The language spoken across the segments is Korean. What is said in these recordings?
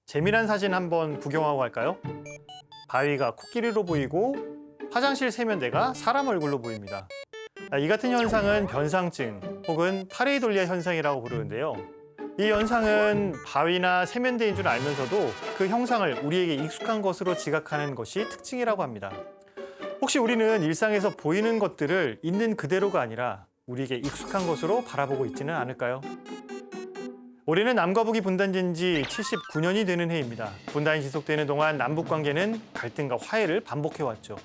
재미난 사진 한번 구경하고 갈까요? 바위가 코끼리로 보이고 화장실 세면대가 사람 얼굴로 보입니다. 이 같은 현상은 변상증 혹은 파레이돌리아 현상이라고 부르는데요. 이 현상은 바위나 세면대인 줄 알면서도 그 형상을 우리에게 익숙한 것으로 지각하는 것이 특징이라고 합니다. 혹시 우리는 일상에서 보이는 것들을 있는 그대로가 아니라 우리에게 익숙한 것으로 바라보고 있지는 않을까요? 올해는 남과 북이 분단된 지 79년이 되는 해입니다. 분단이 지속되는 동안 남북 관계는 갈등과 화해를 반복해왔죠.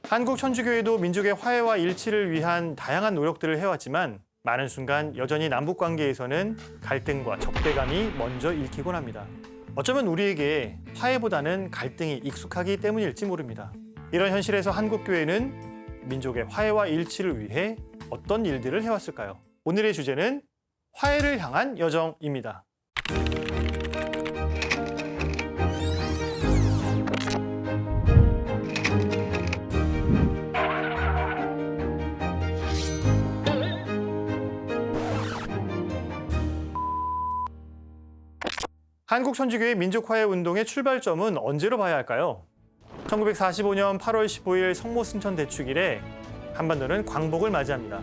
한국 천주교회도 민족의 화해와 일치를 위한 다양한 노력들을 해왔지만 많은 순간 여전히 남북 관계에서는 갈등과 적대감이 먼저 읽히곤 합니다. 어쩌면 우리에게 화해보다는 갈등이 익숙하기 때문일지 모릅니다. 이런 현실에서 한국교회는 민족의 화해와 일치를 위해 어떤 일들을 해왔을까요? 오늘의 주제는 화해를 향한 여정입니다. 한국 천주교회 민족화해 운동의 출발점은 언제로 봐야 할까요? 1945년 8월 15일 성모순천 대축일에 한반도는 광복을 맞이합니다.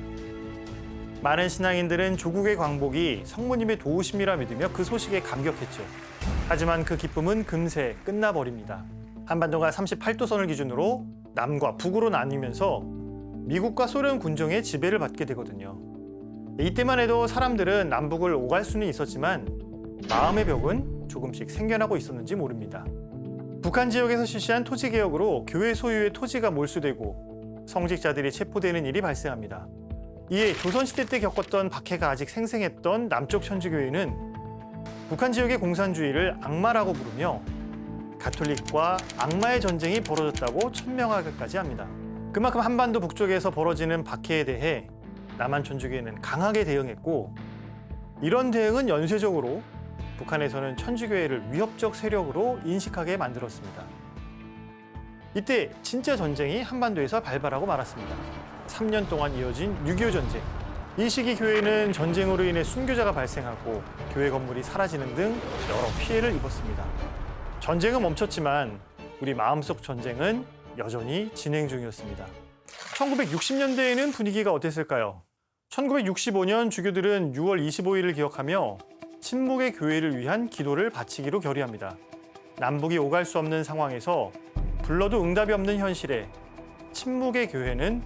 많은 신앙인들은 조국의 광복이 성모님의 도우심이라 믿으며 그 소식에 감격했죠. 하지만 그 기쁨은 금세 끝나버립니다. 한반도가 38도선을 기준으로 남과 북으로 나뉘면서 미국과 소련 군정의 지배를 받게 되거든요. 이때만 해도 사람들은 남북을 오갈 수는 있었지만 마음의 벽은 조금씩 생겨나고 있었는지 모릅니다. 북한 지역에서 실시한 토지개혁으로 교회 소유의 토지가 몰수되고 성직자들이 체포되는 일이 발생합니다. 이에 조선시대 때 겪었던 박해가 아직 생생했던 남쪽 천주교회는 북한 지역의 공산주의를 악마라고 부르며 가톨릭과 악마의 전쟁이 벌어졌다고 천명하기까지 합니다. 그만큼 한반도 북쪽에서 벌어지는 박해에 대해 남한 천주교회는 강하게 대응했고 이런 대응은 연쇄적으로 북한에서는 천주교회를 위협적 세력으로 인식하게 만들었습니다. 이때 진짜 전쟁이 한반도에서 발발하고 말았습니다. 3년 동안 이어진 6.25 전쟁. 이 시기 교회는 전쟁으로 인해 순교자가 발생하고 교회 건물이 사라지는 등 여러 피해를 입었습니다. 전쟁은 멈췄지만 우리 마음속 전쟁은 여전히 진행 중이었습니다. 1960년대에는 분위기가 어땠을까요? 1965년 주교들은 6월 25일을 기억하며 침묵의 교회를 위한 기도를 바치기로 결의합니다. 남북이 오갈 수 없는 상황에서 불러도 응답이 없는 현실에 침묵의 교회는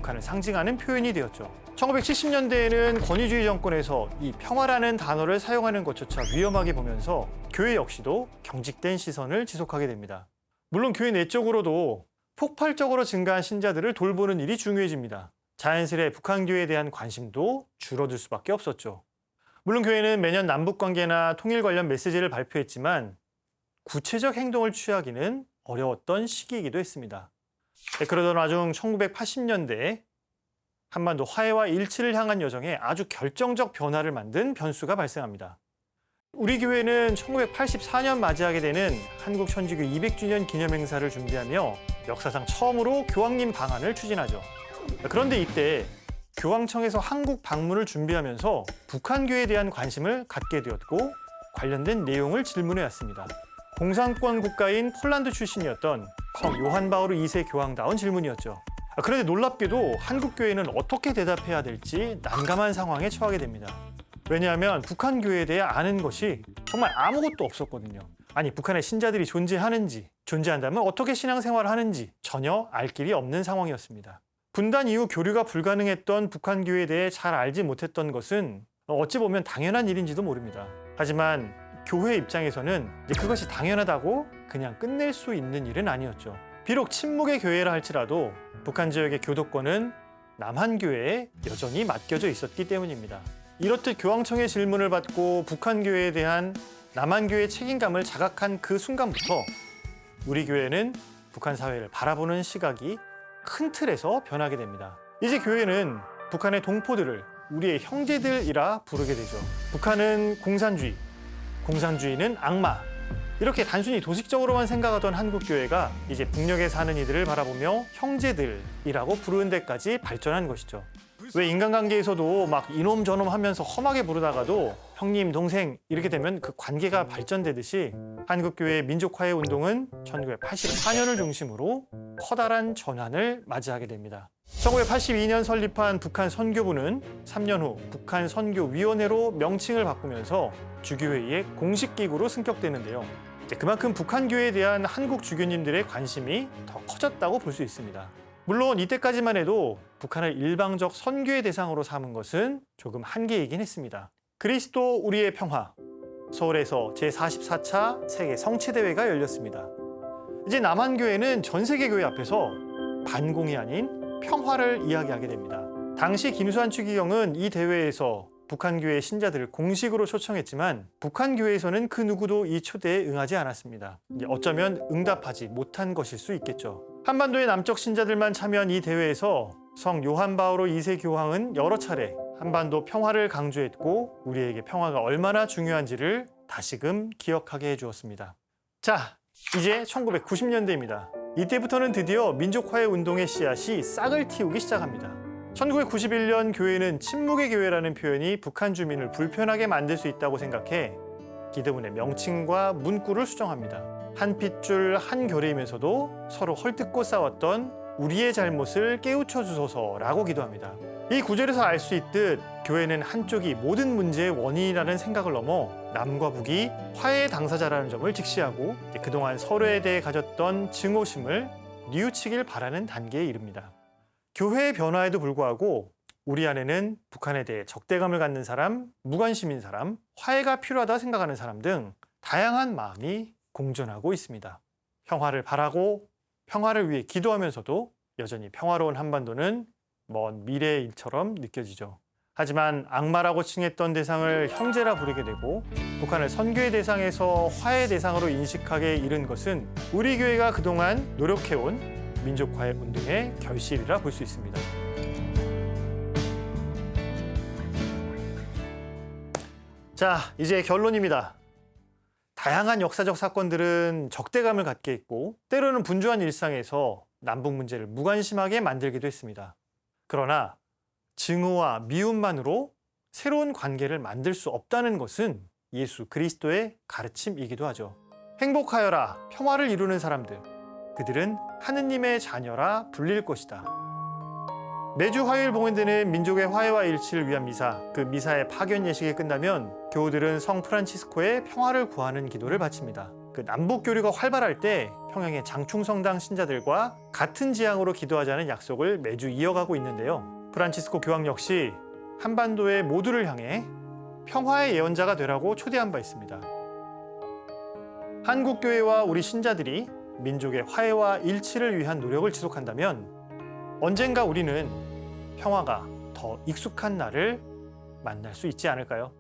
북한을 상징하는 표현이 되었죠. 1970년대에는 권위주의 정권에서 이 평화라는 단어를 사용하는 것조차 위험하게 보면서 교회 역시도 경직된 시선을 지속하게 됩니다. 물론 교회 내적으로도 폭발적으로 증가한 신자들을 돌보는 일이 중요해집니다. 자연스레 북한 교회에 대한 관심도 줄어들 수밖에 없었죠. 물론 교회는 매년 남북 관계나 통일 관련 메시지를 발표했지만 구체적 행동을 취하기는 어려웠던 시기이기도 했습니다. 그러던 와중 1980년대에 한반도 화해와 일치를 향한 여정에 아주 결정적 변화를 만든 변수가 발생합니다. 우리 교회는 1984년 맞이하게 되는 한국 천주교 200주년 기념행사를 준비하며 역사상 처음으로 교황님 방한을 추진하죠. 그런데 이때 교황청에서 한국 방문을 준비하면서 북한 교회에 대한 관심을 갖게 되었고 관련된 내용을 질문해 왔습니다. 공산권 국가인 폴란드 출신이었던 성 요한 바오르 2세 교황다운 질문이었죠. 그런데 놀랍게도 한국 교회는 어떻게 대답해야 될지 난감한 상황에 처하게 됩니다. 왜냐하면 북한 교회에 대해 아는 것이 정말 아무것도 없었거든요. 아니 북한에 신자들이 존재하는지, 존재한다면 어떻게 신앙생활을 하는지 전혀 알 길이 없는 상황이었습니다. 분단 이후 교류가 불가능했던 북한 교회에 대해 잘 알지 못했던 것은 어찌 보면 당연한 일인지도 모릅니다. 하지만 교회 입장에서는 그것이 당연하다고 그냥 끝낼 수 있는 일은 아니었죠. 비록 침묵의 교회라 할지라도 북한 지역의 교도권은 남한 교회에 여전히 맡겨져 있었기 때문입니다. 이렇듯 교황청의 질문을 받고 북한 교회에 대한 남한 교회의 책임감을 자각한 그 순간부터 우리 교회는 북한 사회를 바라보는 시각이 큰 틀에서 변하게 됩니다. 이제 교회는 북한의 동포들을 우리의 형제들이라 부르게 되죠. 북한은 공산주의, 공산주의는 악마. 이렇게 단순히 도식적으로만 생각하던 한국교회가 이제 북녘에 사는 이들을 바라보며 형제들이라고 부르는 데까지 발전한 것이죠. 왜 인간관계에서도 막 이놈 저놈 하면서 험하게 부르다가도 형님, 동생 이렇게 되면 그 관계가 발전되듯이 한국교회의 민족화해 운동은 1984년을 중심으로 커다란 전환을 맞이하게 됩니다. 1982년 설립한 북한 선교부는 3년 후 북한 선교위원회로 명칭을 바꾸면서 주교회의 공식 기구로 승격되는데요. 그만큼 북한 교회에 대한 한국 주교님들의 관심이 더 커졌다고 볼 수 있습니다. 물론 이때까지만 해도 북한을 일방적 선교의 대상으로 삼은 것은 조금 한계이긴 했습니다. 그리스도 우리의 평화, 서울에서 제44차 세계 성취대회가 열렸습니다. 이제 남한교회는 전 세계 교회 앞에서 반공이 아닌 평화를 이야기하게 됩니다. 당시 김수환 추기경은 이 대회에서 북한교회 신자들을 공식으로 초청했지만 북한교회에서는 그 누구도 이 초대에 응하지 않았습니다. 어쩌면 응답하지 못한 것일 수 있겠죠. 한반도의 남쪽 신자들만 참여한 이 대회에서 성 요한 바오로 2세 교황은 여러 차례 한반도 평화를 강조했고 우리에게 평화가 얼마나 중요한지를 다시금 기억하게 해주었습니다. 자, 이제 1990년대입니다. 이때부터는 드디어 민족화해 운동의 씨앗이 싹을 틔우기 시작합니다. 1991년 교회는 침묵의 교회라는 표현이 북한 주민을 불편하게 만들 수 있다고 생각해 기도문의 명칭과 문구를 수정합니다. 한 핏줄 한 결의이면서도 서로 헐뜯고 싸웠던 우리의 잘못을 깨우쳐 주소서라고 기도합니다. 이 구절에서 알 수 있듯 교회는 한쪽이 모든 문제의 원인이라는 생각을 넘어 남과 북이 화해의 당사자라는 점을 직시하고 그동안 서로에 대해 가졌던 증오심을 뉘우치길 바라는 단계에 이릅니다. 교회의 변화에도 불구하고 우리 안에는 북한에 대해 적대감을 갖는 사람, 무관심인 사람, 화해가 필요하다 생각하는 사람 등 다양한 마음이 공존하고 있습니다. 평화를 바라고 평화를 위해 기도하면서도 여전히 평화로운 한반도는 먼 미래의 일처럼 느껴지죠. 하지만 악마라고 칭했던 대상을 형제라 부르게 되고 북한을 선교의 대상에서 화해의 대상으로 인식하게 이른 것은 우리 교회가 그동안 노력해온 민족화해 운동의 결실이라 볼 수 있습니다. 자, 이제 결론입니다. 다양한 역사적 사건들은 적대감을 갖게 했고 때로는 분주한 일상에서 남북 문제를 무관심하게 만들기도 했습니다. 그러나 증오와 미움만으로 새로운 관계를 만들 수 없다는 것은 예수 그리스도의 가르침이기도 하죠. 행복하여라, 평화를 이루는 사람들. 그들은 하느님의 자녀라 불릴 것이다. 매주 화요일 봉헌되는 민족의 화해와 일치를 위한 미사, 그 미사의 파견 예식이 끝나면 교우들은 성 프란치스코의 평화를 구하는 기도를 바칩니다. 그 남북 교류가 활발할 때 평양의 장충성당 신자들과 같은 지향으로 기도하자는 약속을 매주 이어가고 있는데요. 프란치스코 교황 역시 한반도의 모두를 향해 평화의 예언자가 되라고 초대한 바 있습니다. 한국교회와 우리 신자들이 민족의 화해와 일치를 위한 노력을 지속한다면 언젠가 우리는 평화가 더 익숙한 날을 만날 수 있지 않을까요?